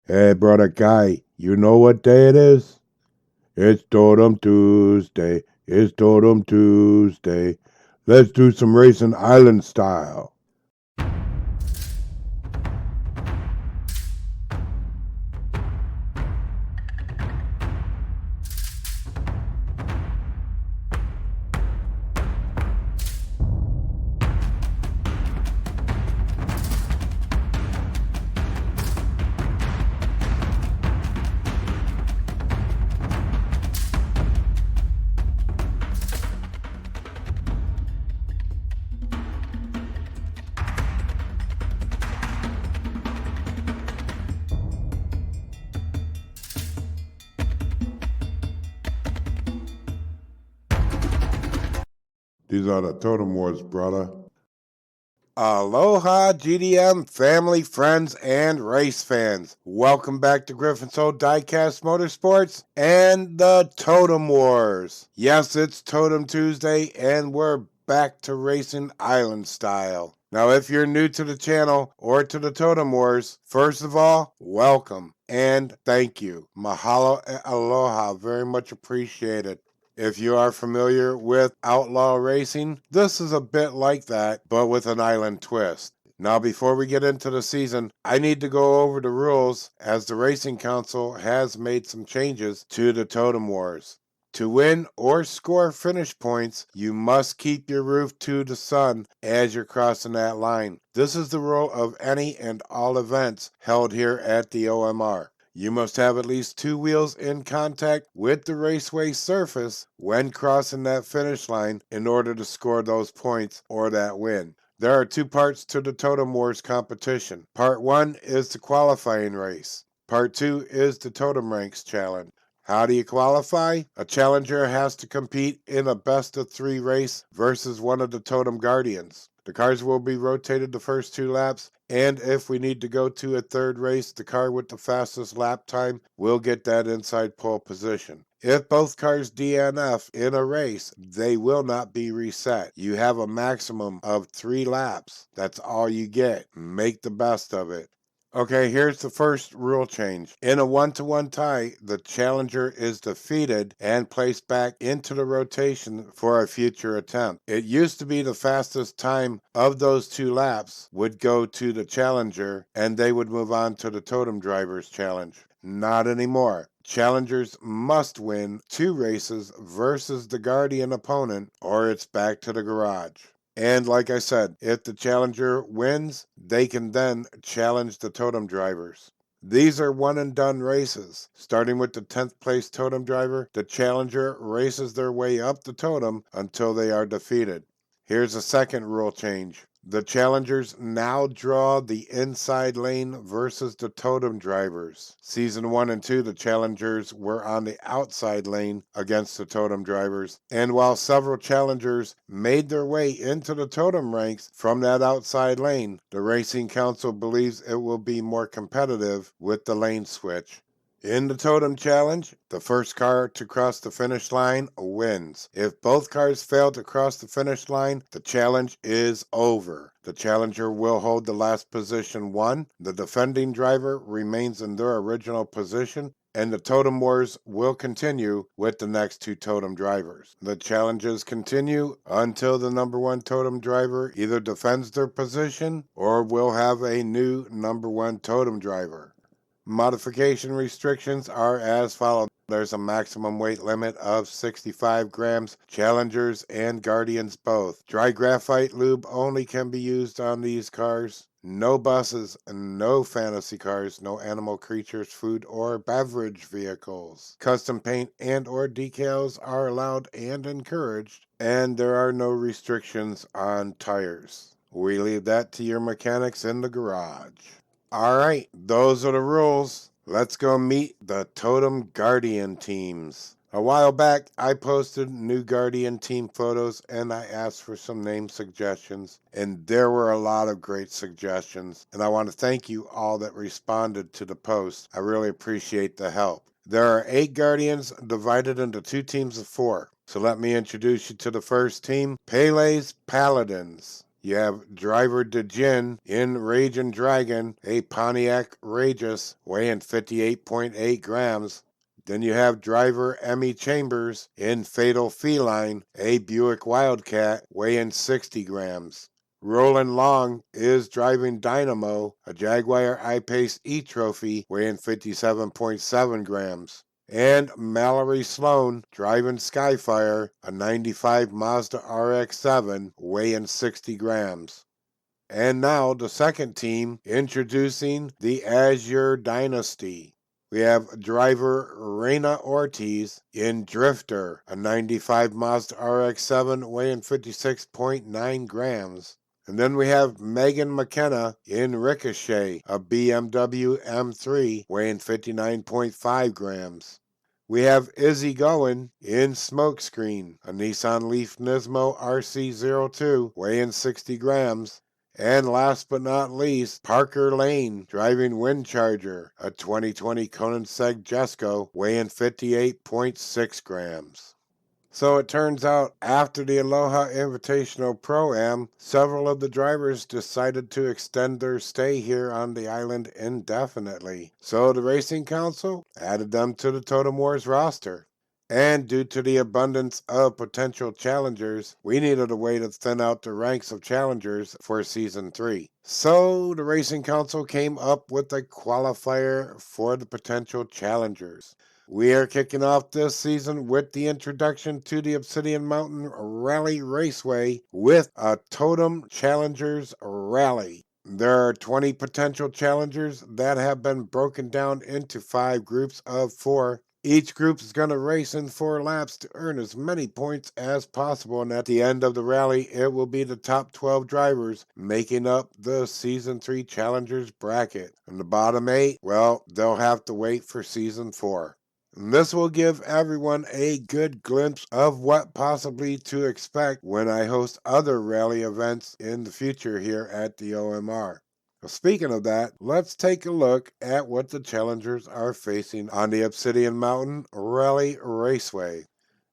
Hey, brother Guy, you know what day it is? It's Totem Tuesday. It's Totem Tuesday. Let's do some racing island style. These are the Totem Warz, brother. Aloha GDM family, friends, and race fans. Welcome back to GryphonSoul Diecast MotorSports and the Totem Wars. Yes, it's Totem Tuesday, and we're back to racing island style. Now, if you're new to the channel or to the Totem Wars, first of all, welcome and thank you. Mahalo and aloha, very much appreciated. If you are familiar with outlaw racing, this is a bit like that, but with an island twist. Now, before we get into the season, I need to go over the rules as the Racing Council has made some changes to the Totem Wars. To win or score finish points, you must keep your roof to the sun as you're crossing that line. This is the rule of any and all events held here at the OMR. You must have at least two wheels in contact with the raceway surface when crossing that finish line in order to score those points or that win. There are two parts to the Totem Wars competition. Part 1 is the qualifying race. Part 2 is the Totem Ranks Challenge. How do you qualify? A challenger has to compete in a best-of-3 race versus one of the Totem Guardians. The cars will be rotated the first 2 laps, and if we need to go to a third race, the car with the fastest lap time will get that inside pole position. If both cars DNF in a race, they will not be reset. You have a maximum of 3 laps. That's all you get. Make the best of it. Okay, here's the first rule change. In a 1-to-1 tie, the challenger is defeated and placed back into the rotation for a future attempt. It used to be the fastest time of those 2 laps would go to the challenger and they would move on to the Totem Drivers Challenge. Not anymore. Challengers must win 2 races versus the Guardian opponent or it's back to the garage. And like I said, if the challenger wins, they can then challenge the Totem Drivers. These are one-and-done races. Starting with the 10th place Totem Driver, the challenger races their way up the totem until they are defeated. Here's a second rule change. The challengers now draw the inside lane versus the Totem Drivers. Season 1 and 2, the challengers were on the outside lane against the Totem Drivers, and while several challengers made their way into the Totem ranks from that outside lane, the Racing Council believes it will be more competitive with the lane switch. In the Totem Challenge, the first car to cross the finish line wins. If both cars fail to cross the finish line, the challenge is over. The challenger will hold the last position 1. The defending driver remains in their original position, and the Totem Wars will continue with the next 2 Totem Drivers. The challenges continue until the number 1 Totem Driver either defends their position or will have a new number 1 Totem Driver. Modification restrictions are as follows. There's a maximum weight limit of 65 grams, Challengers and Guardians both. Dry graphite lube only can be used on these cars. No buses, no fantasy cars, no animal creatures, food, or beverage vehicles. Custom paint and or decals are allowed and encouraged, and there are no restrictions on tires. We leave that to your mechanics in the garage. All right, those are the rules. Let's go meet the Totem Guardian teams. A while back, I posted new Guardian team photos and I asked for some name suggestions, and there were a lot of great suggestions, and I want to thank you all that responded to the post. I really appreciate the help. There are 8 Guardians divided into 2 teams of 4. So let me introduce you to the first team, Pele's Paladins. You have driver DeJin in Raging Dragon, a Pontiac Rageous, weighing 58.8 grams. Then you have driver Emmy Chambers in Fatal Feline, a Buick Wildcat, weighing 60 grams. Roland Long is driving Dynamo, a Jaguar I-Pace E-Trophy, weighing 57.7 grams. And Mallory Sloan driving Skyfire, a 95 Mazda RX-7, weighing 60 grams. And now the second team introducing the Azure Dynasty. We have driver Reina Ortiz in Drifter, a 95 Mazda RX-7 weighing 56.9 grams. And then we have Megan McKenna in Ricochet, a BMW M3 weighing 59.5 grams. We have Izzy Goen in Smokescreen, a Nissan Leaf Nismo RC02 weighing 60 grams. And last but not least, Parker Lane driving Windcharger, a 2020 Koenigsegg Jesko weighing 58.6 grams. So it turns out after the Aloha Invitational Pro-Am, several of the drivers decided to extend their stay here on the island indefinitely. So the Racing Council added them to the Totem Warz roster. And due to the abundance of potential challengers, we needed a way to thin out the ranks of challengers for Season 3. So the Racing Council came up with a qualifier for the potential challengers. We are kicking off this season with the introduction to the Obsidian Mountain Rally Raceway with a Totem Challengers Rally. There are 20 potential challengers that have been broken down into 5 groups of 4. Each group is going to race in 4 laps to earn as many points as possible, and at the end of the rally, it will be the top 12 drivers making up the Season 3 Challengers bracket. And the bottom 8, well, they'll have to wait for Season 4. And this will give everyone a good glimpse of what possibly to expect when I host other rally events in the future here at the OMR. Speaking of that, let's take a look at what the challengers are facing on the Obsidian Mountain Rally Raceway.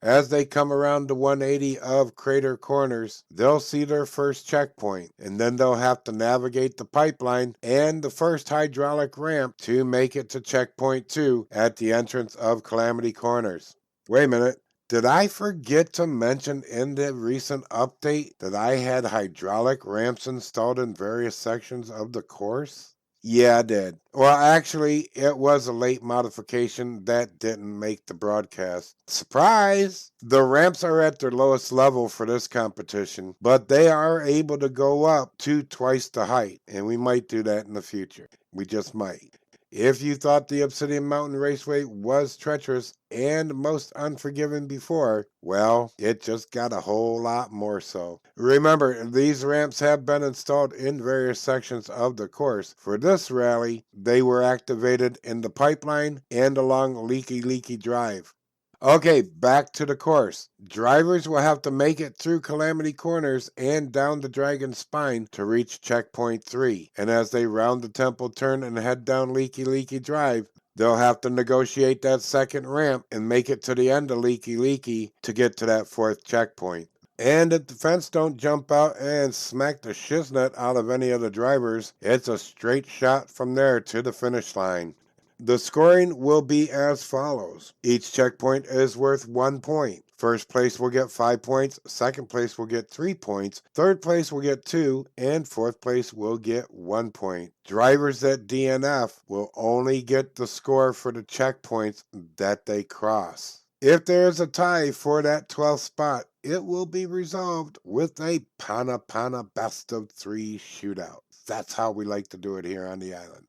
As they come around the 180 of Crater Corners, they'll see their first checkpoint, and then they'll have to navigate the pipeline and the first hydraulic ramp to make it to checkpoint 2 at the entrance of Calamity Corners. Wait a minute. Did I forget to mention in the recent update that I had hydraulic ramps installed in various sections of the course? Yeah, I did. Well, actually, it was a late modification that didn't make the broadcast. Surprise! The ramps are at their lowest level for this competition, but they are able to go up to twice the height, and we might do that in the future. We just might. If you thought the Obsidian Mountain Raceway was treacherous and most unforgiving before, well, it just got a whole lot more so. Remember, these ramps have been installed in various sections of the course. For this rally, they were activated in the pipeline and along Leaky Drive. Okay, back to the course. Drivers will have to make it through Calamity Corners and down the Dragon Spine to reach checkpoint 3. And as they round the Temple Turn and head down Leaky Drive, they'll have to negotiate that second ramp and make it to the end of Leaky to get to that 4th checkpoint. And if the fence don't jump out and smack the shiznit out of any of the drivers, it's a straight shot from there to the finish line. The scoring will be as follows. Each checkpoint is worth 1 point. First place will get 5 points, second place will get 3 points, third place will get 2, and fourth place will get 1 point. Drivers that DNF will only get the score for the checkpoints that they cross. If there is a tie for that 12th spot, it will be resolved with a Pana best of 3 shootout. That's how we like to do it here on the island.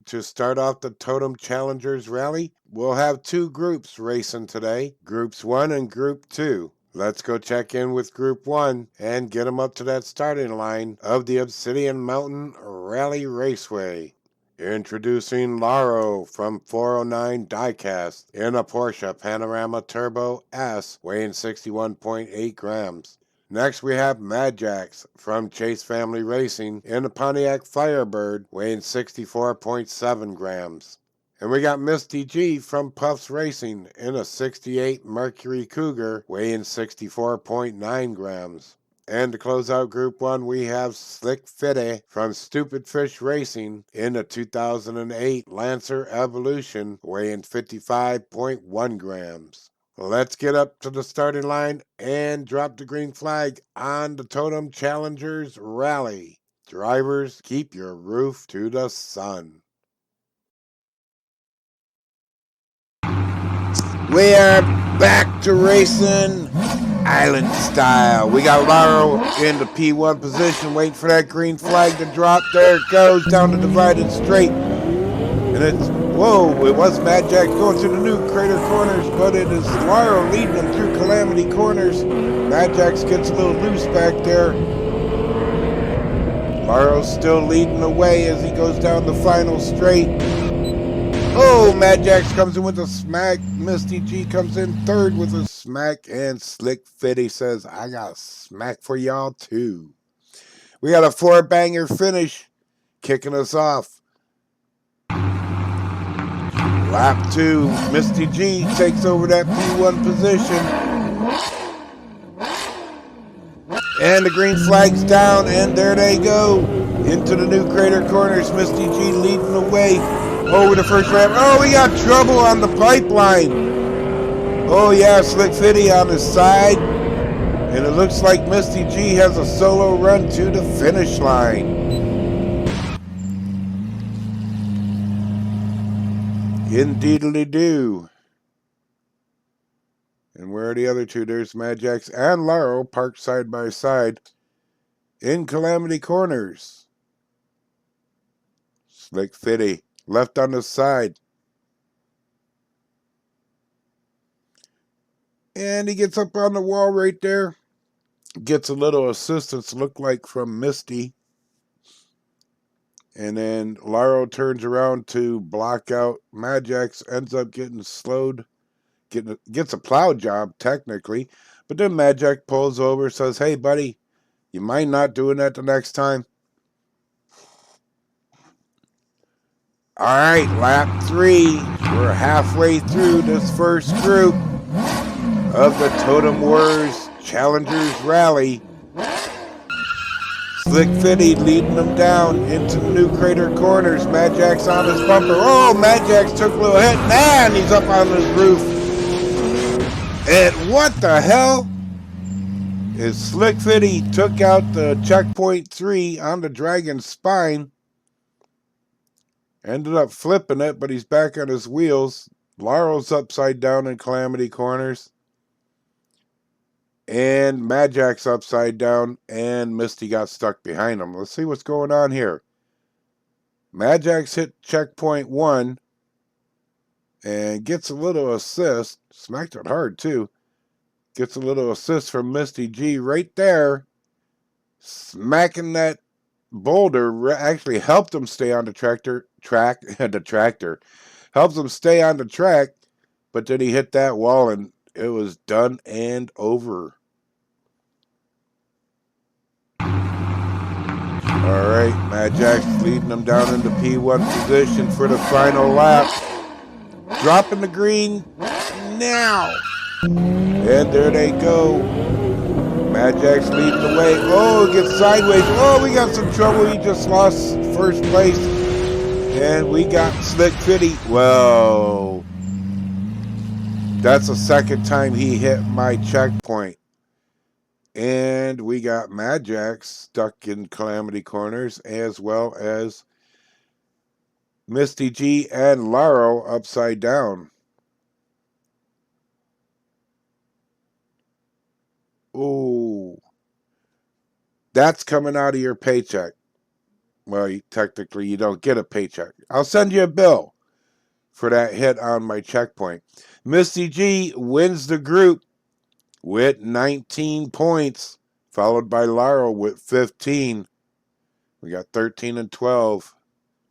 To start off the Totem Challengers Rally, we'll have 2 groups racing today, Groups 1 and Group 2. Let's go check in with Group 1 and get them up to that starting line of the Obsidian Mountain Rally Raceway. Introducing Laro from 409 Diecast in a Porsche Panorama Turbo S weighing 61.8 grams. Next, we have Mad Jax from Chase Family Racing in a Pontiac Firebird weighing 64.7 grams. And we got Misty G from Puffs Racing in a 68 Mercury Cougar weighing 64.9 grams. And to close out Group 1, we have Slick Fitty from Stupid Fish Racing in the 2008 Lancer Evolution, weighing 55.1 grams. Let's get up to the starting line and drop the green flag on the Totem Challengers Rally. Drivers, keep your roof to the sun. We are back to racing island style. We got Laurel in the P1 position, waiting for that green flag to drop. There it goes, down the divided straight. And it's, whoa, it was Mad Jack going through the new crater corners, but it is Laurel leading them through Calamity corners. Mad Jax gets a little loose back there. Laurel's still leading the way as he goes down the final straight. Oh, Mad Jax comes in with a smack. Misty G comes in third with a smack. And Slick Fitty says, I got a smack for y'all too. We got a 4-banger finish kicking us off. Lap 2, Misty G takes over that P1 position. And the green flag's down, and there they go. Into the new crater corners, Misty G leading the way over the first ramp. Oh, we got trouble on the pipeline. Oh yeah, Slick Fitty on his side. And it looks like Misty G has a solo run to the finish line. Indeedly-do. And where are the other two? There's Mad Jax and Laurel parked side by side in Calamity corners. Slick Fitty left on the side. And he gets up on the wall right there. Gets a little assistance, look like from Misty. And then Laurel turns around to block out. Mad Jax ends up getting slowed. Gets a plow job, technically. But then Mad Jax pulls over, says, hey, buddy, you mind not doing that the next time? All right, lap 3. We're halfway through this first group of the Totem Warz Challengers Rally. Slick Fitty leading them down into the new crater corners. Mad Jax on his bumper. Oh, Mad Jax took a little hit. And he's up on his roof. And what the hell? Is Slick Fitty took out the checkpoint 3 on the dragon's spine. Ended up flipping it, but he's back on his wheels. Laurel's upside down in Calamity corners. And Mad Jax upside down, and Misty got stuck behind him. Let's see what's going on here. Mad Jax hit checkpoint 1 and gets a little assist. Smacked it hard, too. Gets a little assist from Misty G right there. Smacking that boulder actually helped him stay on the tractor. Helps him stay on the track, but then he hit that wall, and it was done and over. All right, Mad Jax leading them down into P1 position for the final lap. Dropping the green now. And there they go. Mad Jax leading the way. Oh, it gets sideways. Oh, we got some trouble. He just lost first place. And we got Slick Fitty. Whoa. That's the second time he hit my checkpoint. And we got Mad Jax stuck in Calamity corners, as well as Misty G and Laurel upside down. Ooh. That's coming out of your paycheck. Well, technically, you don't get a paycheck. I'll send you a bill for that hit on my checkpoint. Misty G wins the group with 19 points, followed by Laurel with 15. We got 13 and 12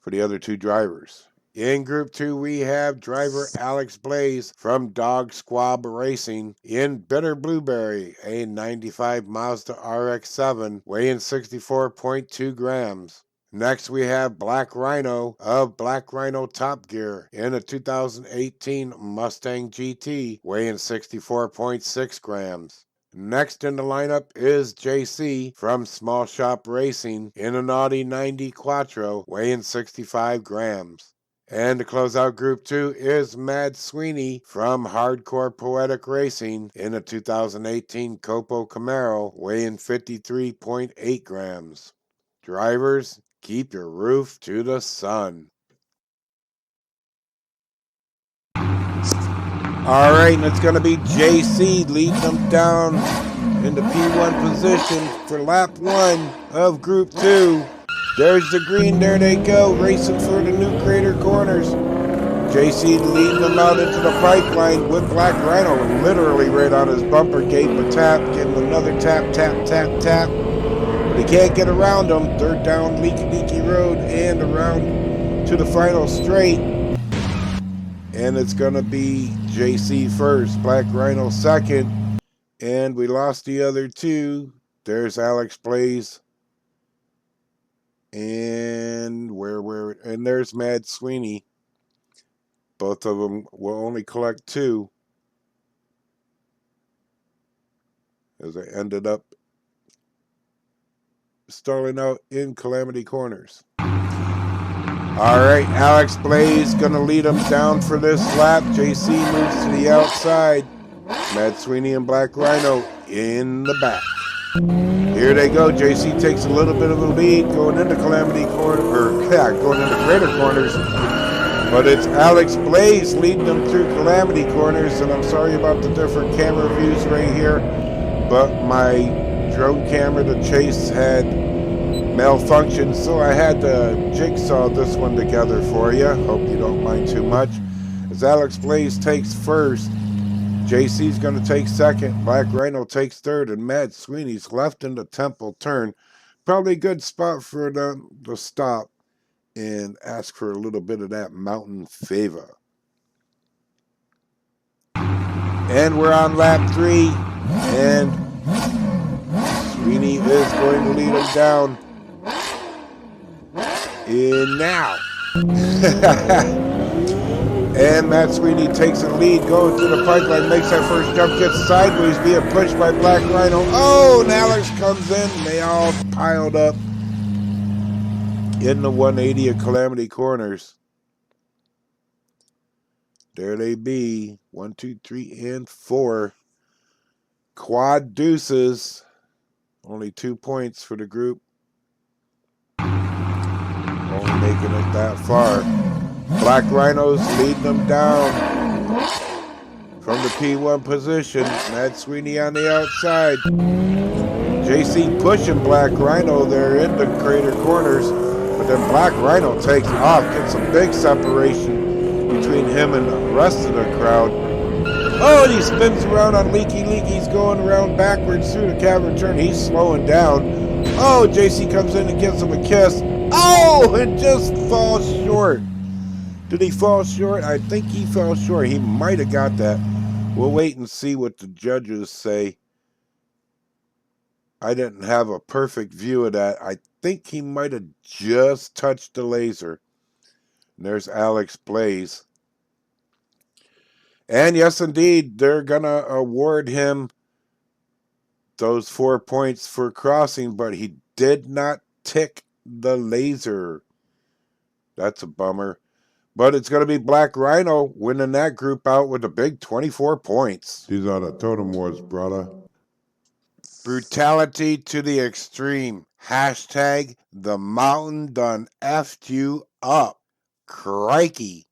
for the other two drivers. In Group 2, we have driver Alex Blaze from Dog Squab Racing in Bitter Blueberry, a 95 Mazda RX-7, weighing 64.2 grams. Next, we have Black Rhino of Black Rhino Top Gear in a 2018 Mustang GT, weighing 64.6 grams. Next in the lineup is JC from Small Shop Racing in an Audi 90 Quattro weighing 65 grams. And to close out Group 2 is Mad Sweeney from Hardcore Poetic Racing in a 2018 Copo Camaro weighing 53.8 grams. Drivers, keep your roof to the sun. All right, and it's going to be JC leading them down into P1 position for lap 1 of Group 2. There's the green, there they go, racing for the new crater corners. JC leading them out into the pipeline with Black Rhino literally right on his bumper gate, but tap, give him another tap, tap, tap, tap. But he can't get around them. They're down Leaky Road and around to the final straight. And it's going to be JC first, Black Rhino second. And we lost the other two. There's Alex Blaze. And and there's Mad Sweeney. Both of them will only collect 2. As I ended up stalling out in Calamity Corners. All right, Alex Blaze going to lead him down for this lap. JC moves to the outside. Mad Sweeney and Black Rhino in the back. Here they go. JC takes a little bit of a lead going into Calamity Corner, going into Crater Corners. But it's Alex Blaze leading them through Calamity Corners, and I'm sorry about the different camera views right here, but my drone camera to chase had malfunctioned, so I had to jigsaw this one together for you. Hope you don't mind too much. As Alex Blaze takes first, JC's going to take second, Black Rhino takes third, and Mad Sweeney's left in the Temple turn. Probably a good spot for them to stop and ask for a little bit of that mountain favor. And we're on lap 3, and Sweeney is going to lead him down. And now. And Matt Sweeney takes the lead, going through the pipeline, makes that first jump, gets sideways, being pushed by Black Rhino. Oh, and Alex comes in, and they all piled up in the 180 of Calamity Corners. There they be. 1, 2, 3, and 4. Quad deuces. Only 2 points for the group. Only making it that far. Black Rhinos leading them down from the P1 position. Mad Sweeney on the outside. JC pushing Black Rhino there in the Crater Corners. But then Black Rhino takes off, gets some big separation between him and the rest of the crowd. Oh, and he spins around on Leaky. He's going around backwards through the cavern turn. He's slowing down. Oh, JC comes in and gives him a kiss. Oh, it just falls short. Did he fall short? I think he fell short. He might have got that. We'll wait and see what the judges say. I didn't have a perfect view of that. I think he might have just touched the laser. And there's Alex Blaze. And yes, indeed, they're going to award him those 4 points for crossing, but he did not tick the laser. That's a bummer. But it's going to be Black Rhino winning that group out with a big 24 points. These are the Totem Warz, brother. Brutality to the extreme. Hashtag the mountain done effed you up. Crikey.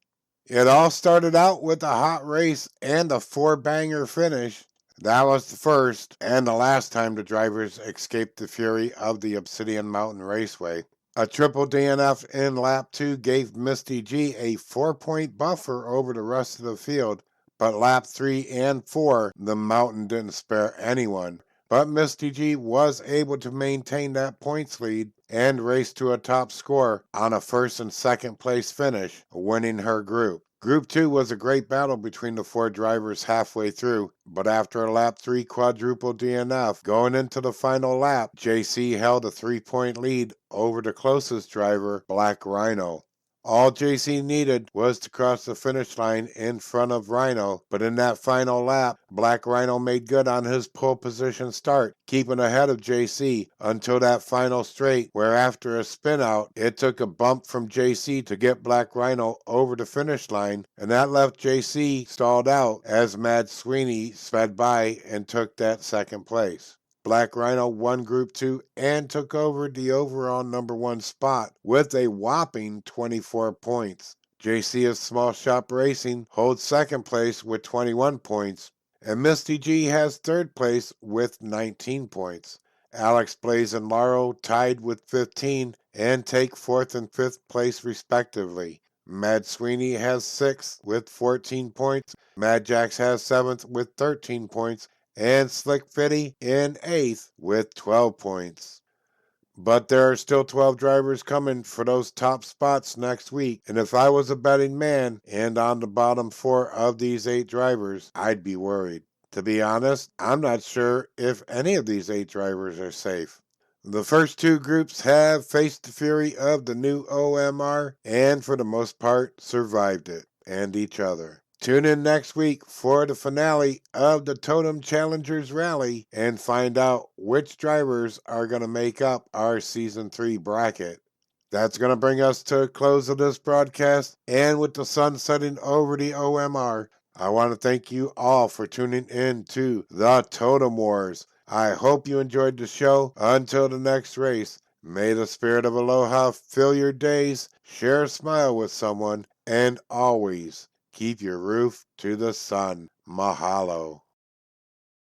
It all started out with a hot race and a 4-banger finish. That was the first and the last time the drivers escaped the fury of the Obsidian Mountain Raceway. A triple DNF in lap 2 gave Misty G a 4-point buffer over the rest of the field, but lap 3 and 4, the mountain didn't spare anyone. But Misty G was able to maintain that points lead and race to a top score on a first and second place finish, winning her group. Group 2 was a great battle between the 4 drivers halfway through, but after a lap 3 quadruple DNF, going into the final lap, JC held a 3-point lead over the closest driver, Black Rhino. All JC needed was to cross the finish line in front of Rhino, but in that final lap, Black Rhino made good on his pole position start, keeping ahead of JC until that final straight, where after a spin out, it took a bump from JC to get Black Rhino over the finish line, and that left JC stalled out as Mad Sweeney sped by and took that second place. Black Rhino won Group 2 and took over the overall number 1 spot with a whopping 24 points. JC of Small Shop Racing holds second place with 21 points, and Misty G has third place with 19 points. Alex Blaze and Lauro tied with 15 and take fourth and fifth place respectively. Mad Sweeney has sixth with 14 points. Mad Jax has seventh with 13 points. And Slick Fitty in 8th with 12 points. But there are still 12 drivers coming for those top spots next week, and if I was a betting man and on the bottom 4 of these 8 drivers, I'd be worried. To be honest, I'm not sure if any of these 8 drivers are safe. The first 2 groups have faced the fury of the new OMR and for the most part survived it and each other. Tune in next week for the finale of the Totem Challengers Rally and find out which drivers are going to make up our Season 3 bracket. That's going to bring us to a close of this broadcast, and with the sun setting over the OMR, I want to thank you all for tuning in to the Totem Wars. I hope you enjoyed the show. Until the next race, may the spirit of Aloha fill your days, share a smile with someone, and always keep your roof to the sun. Mahalo.